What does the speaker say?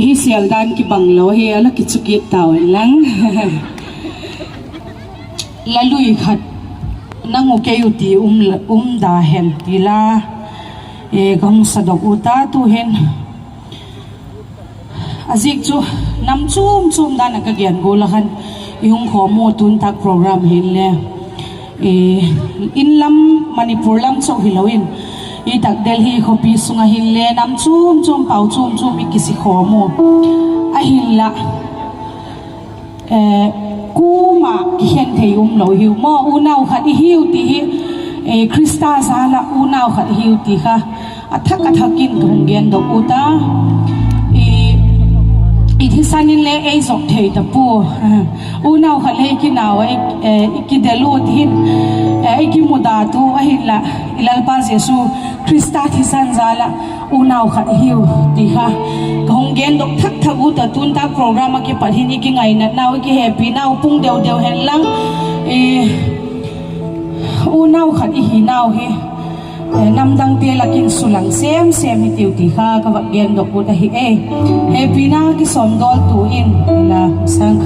hi sial dan ki banglo hi ala ki chuki tawen lang la lui khat nangu ke uti da hen tila e gong sadok uta tu hen azik chu nam chum dan ka gian go la khan yung kho mo tun tak program hin le e in lam manipur lam chok hiloin i tak delhi khopi sunga hin le nam chum pau chum ikisi kho mo a hin la kuma ki hen thei lo hiu mo u nau khat hi hiu ti e krista sala u nau khat hiu ti kha athakin thong gen do uta i thi sanin le ei zok thei ta pu u nau khat le ki naw ki delu thin ki muda tu a hin la ilal pa jesu krista thi san zala u nau khat hiu ti kha thong gen dok thak u ta tun ta program ki pathin ki ngai na naw ki happy naw pung deu hen lang u nau khat hi naw hi nam dang te lakin sulang sem hi tiu ti kha ka wa gen dok u ta hi happy na ki som dol tu in la sang